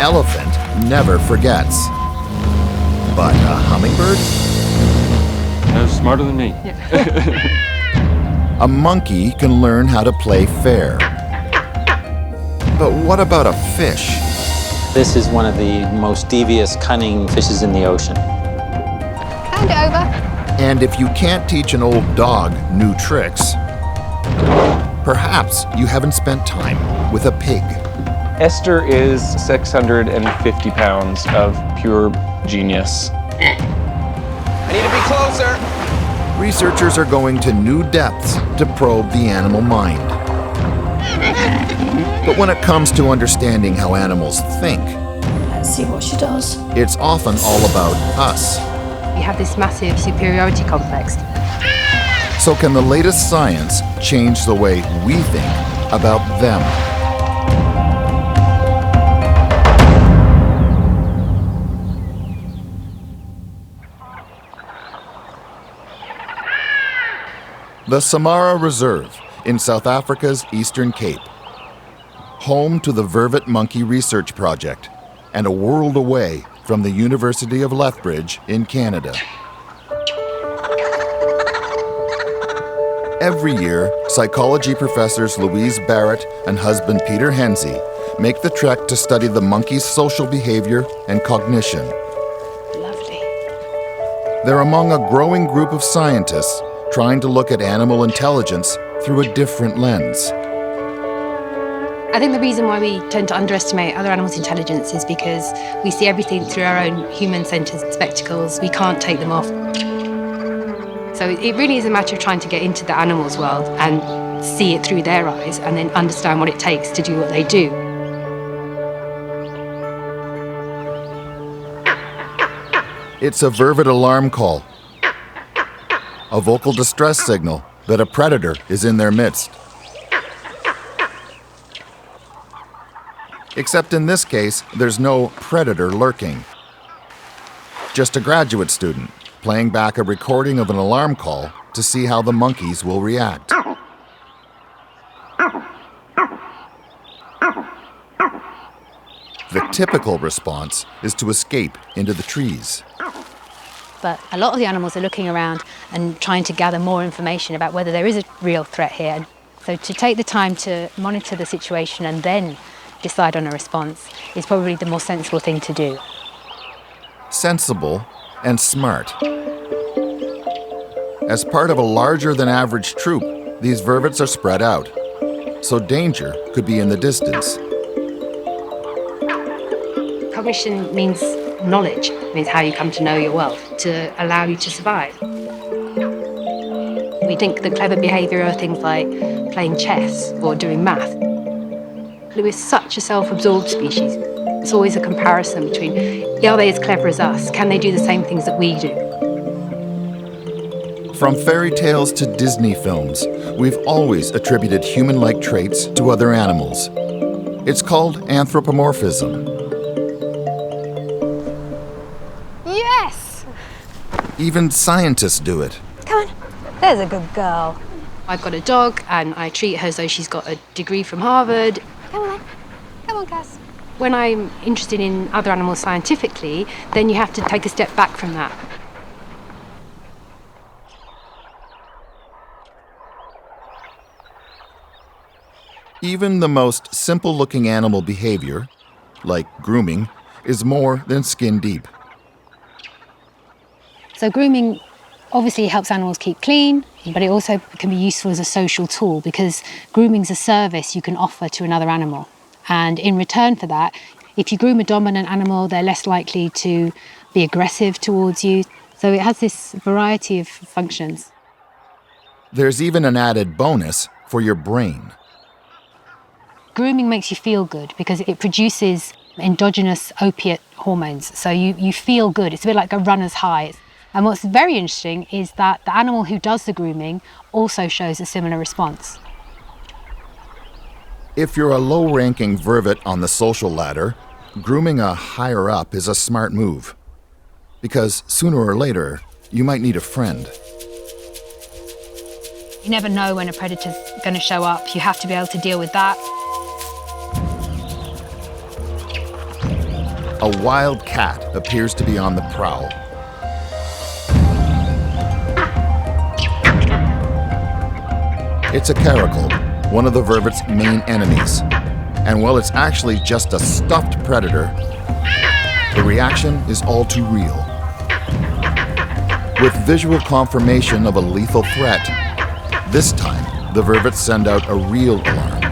elephant never forgets. But a hummingbird? They're smarter than me. A monkey can learn how to play fair. But what about a fish? This is one of the most devious, cunning fishes in the ocean. Hand it over. And if you can't teach an old dog new tricks, perhaps you haven't spent time with a pig. Esther is 650 pounds of pure genius. I need to be closer. Researchers are going to new depths to probe the animal mind. But when it comes to understanding how animals think, let's see what she does. it's often all about us. We have this massive superiority complex. So can the latest science change the way we think about them? The Samara Reserve in South Africa's Eastern Cape. Home to the Vervet Monkey Research Project and a world away from the University of Lethbridge in Canada. Every year, psychology professors Louise Barrett and husband Peter Henze make the trek to study the monkey's social behavior and cognition. Lovely. They're among a growing group of scientists trying to look at animal intelligence through a different lens. I think the reason why we tend to underestimate other animals' intelligence is because we see everything through our own human-centered spectacles. We can't take them off. So it really is a matter of trying to get into the animals' world and see it through their eyes and then understand what it takes to do what they do. It's a vervet alarm call, a vocal distress signal that a predator is in their midst. Except in this case, there's no predator lurking. Just a graduate student playing back a recording of an alarm call to see how the monkeys will react. The typical response is to escape into the trees. But a lot of the animals are looking around and trying to gather more information about whether there is a real threat here. So to take the time to monitor the situation and then decide on a response is probably the more sensible thing to do. Sensible and smart. As part of a larger-than-average troop, these vervets are spread out, so danger could be in the distance. Cognition means knowledge, means how you come to know your world, to allow you to survive. We think that clever behaviour are things like playing chess or doing math. We're such a self-absorbed species. It's always a comparison between, are they as clever as us? Can they do the same things that we do? From fairy tales to Disney films, we've always attributed human-like traits to other animals. It's called anthropomorphism. Yes! Even scientists do it. Come on. There's a good girl. I've got a dog and I treat her as though she's got a degree from Harvard. Come on. Come on, Cass. When I'm interested in other animals scientifically, then you have to take a step back from that. Even the most simple-looking animal behavior, like grooming, is more than skin deep. So grooming obviously helps animals keep clean, but it also can be useful as a social tool because grooming's a service you can offer to another animal. And in return for that, if you groom a dominant animal, they're less likely to be aggressive towards you. So it has this variety of functions. There's even an added bonus for your brain. Grooming makes you feel good because it produces endogenous opiate hormones. So you feel good. It's a bit like a runner's high. And what's very interesting is that the animal who does the grooming also shows a similar response. If you're a low-ranking vervet on the social ladder, grooming a higher up is a smart move. Because sooner or later, you might need a friend. You never know when a predator's going to show up. You have to be able to deal with that. a wild cat appears to be on the prowl. It's a caracal, one of the vervet's main enemies. And while it's actually just a stuffed predator, the reaction is all too real. With visual confirmation of a lethal threat, this time the vervets send out a real alarm.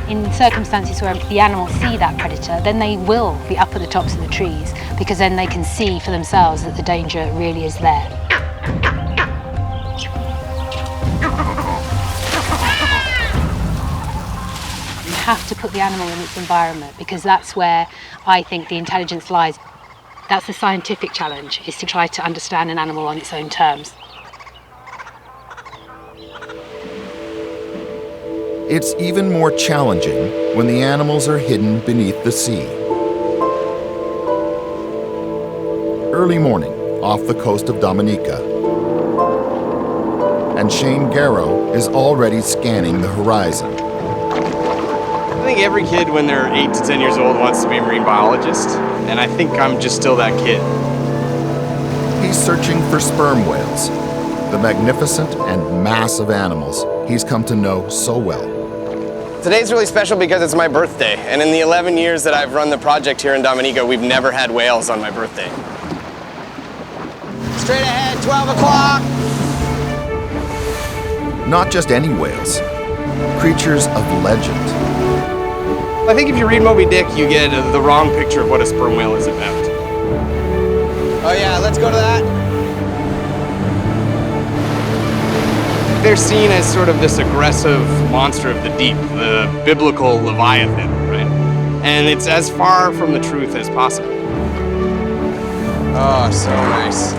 In circumstances where the animals see that predator, then they will be up at the tops of the trees, because then they can see for themselves that the danger really is there. You have to put the animal in its environment, because that's where I think the intelligence lies. That's the scientific challenge, is to try to understand an animal on its own terms. It's even more challenging when the animals are hidden beneath the sea. Early morning, off the coast of Dominica. And Shane Garrow is already scanning the horizon. I think every kid when they're 8 to 10 years old wants to be a marine biologist, and I think I'm just still that kid. He's searching for sperm whales, the magnificent and massive animals he's come to know so well. Today's really special because it's my birthday, and in the 11 years that I've run the project here in Dominica, we've never had whales on my birthday. Straight ahead, 12 o'clock. Not just any whales, creatures of legend. I think if you read Moby Dick, you get the wrong picture of what a sperm whale is about. Oh yeah, let's go to that. They're seen as sort of this aggressive monster of the deep, the biblical Leviathan, right? And it's as far from the truth as possible. Oh, so nice.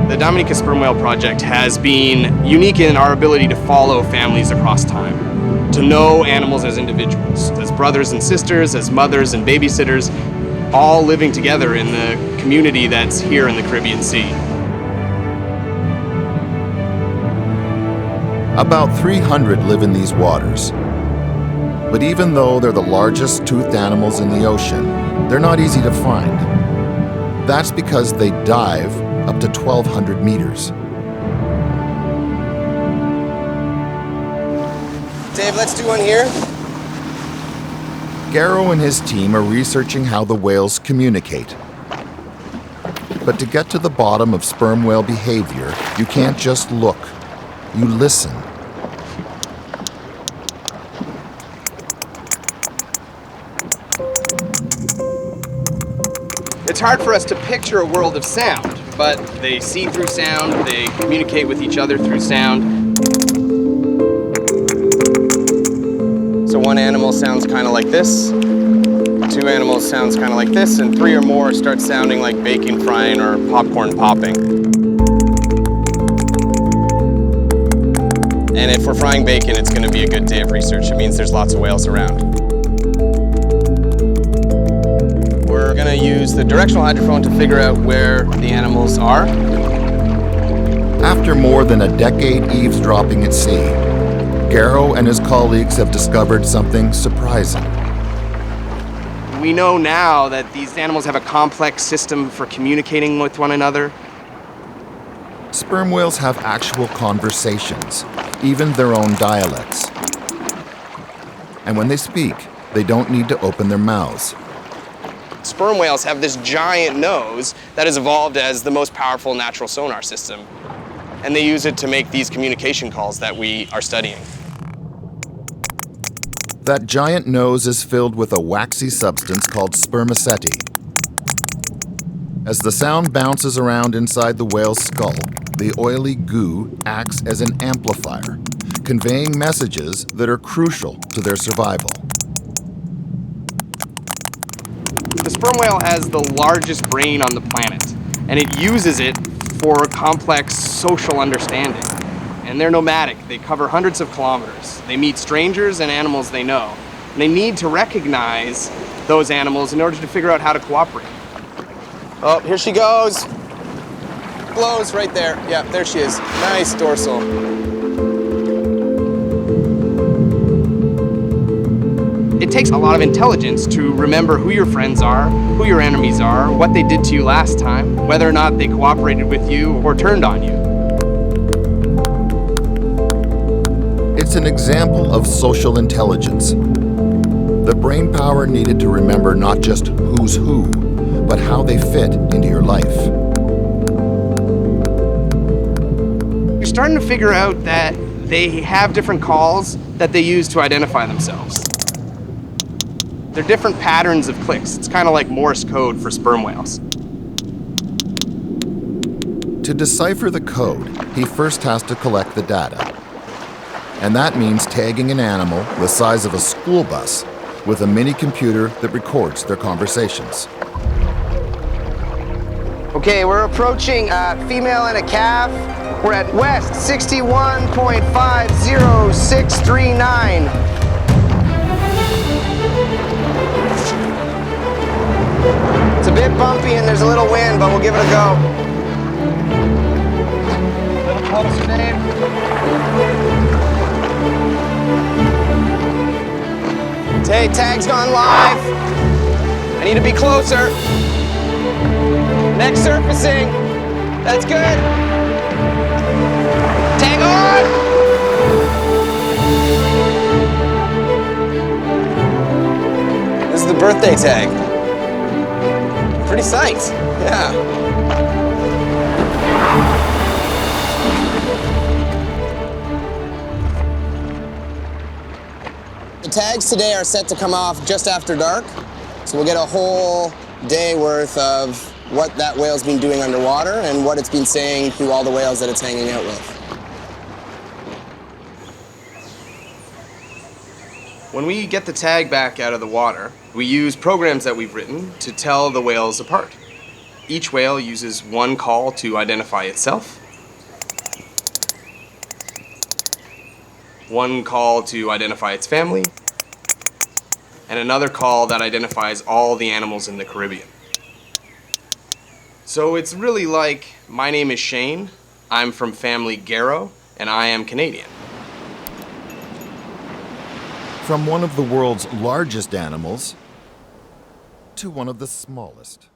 The Dominica Sperm Whale Project has been unique in our ability to follow families across time, to know animals as individuals, as brothers and sisters, as mothers and babysitters, all living together in the community that's here in the Caribbean Sea. About 300 live in these waters. But even though they're the largest toothed animals in the ocean, they're not easy to find. That's because they dive up to 1,200 meters. Dave, let's do one here. Garrow and his team are researching how the whales communicate. But to get to the bottom of sperm whale behavior, you can't just look, you listen. It's hard for us to picture a world of sound, but they see through sound, they communicate with each other through sound. So one animal sounds kind of like this, 2 animals sounds kind of like this, and 3 or more start sounding like bacon frying or popcorn popping. And if we're frying bacon, it's going to be a good day of research. It means there's lots of whales around. We're going to use the directional hydrophone to figure out where the animals are. After more than a decade eavesdropping at sea, Garrow and his colleagues have discovered something surprising. We know now that these animals have a complex system for communicating with one another. Sperm whales have actual conversations, even their own dialects. And when they speak, they don't need to open their mouths. Sperm whales have this giant nose that has evolved as the most powerful natural sonar system. And they use it to make these communication calls that we are studying. That giant nose is filled with a waxy substance called spermaceti. As the sound bounces around inside the whale's skull, the oily goo acts as an amplifier, conveying messages that are crucial to their survival. The sperm whale has the largest brain on the planet, and it uses it for complex social understanding. And they're nomadic. They cover hundreds of kilometers. They meet strangers and animals they know. And they need to recognize those animals in order to figure out how to cooperate. Oh, here she goes. Blows right there. Yeah, there she is. Nice dorsal. takes a lot of intelligence to remember who your friends are, who your enemies are, what they did to you last time, whether or not they cooperated with you or turned on you. It's an example of social intelligence. The brain power needed to remember not just who's who, but how they fit into your life. You're starting to figure out that they have different calls that they use to identify themselves. They're different patterns of clicks. It's kind of like Morse code for sperm whales. To decipher the code, he first has to collect the data. And that means tagging an animal the size of a school bus with a mini computer that records their conversations. Okay, we're approaching a female and a calf. We're at west 61.50639. It's a bit bumpy and there's a little wind, but we'll give it a go. A little closer, Dave. Hey, tag's gone live. I need to be closer. Next surfacing. That's good. Tag on! This is the birthday tag. Pretty psyched. Yeah. The tags today are set to come off just after dark, so we'll get a whole day worth of what that whale's been doing underwater and what it's been saying to all the whales that it's hanging out with. When we get the tag back out of the water, we use programs that we've written to tell the whales apart. Each whale uses one call to identify itself, one call to identify its family, and another call that identifies all the animals in the Caribbean. So it's really like, my name is Shane, I'm from family Garrow, and I am Canadian. From one of the world's largest animals to one of the smallest.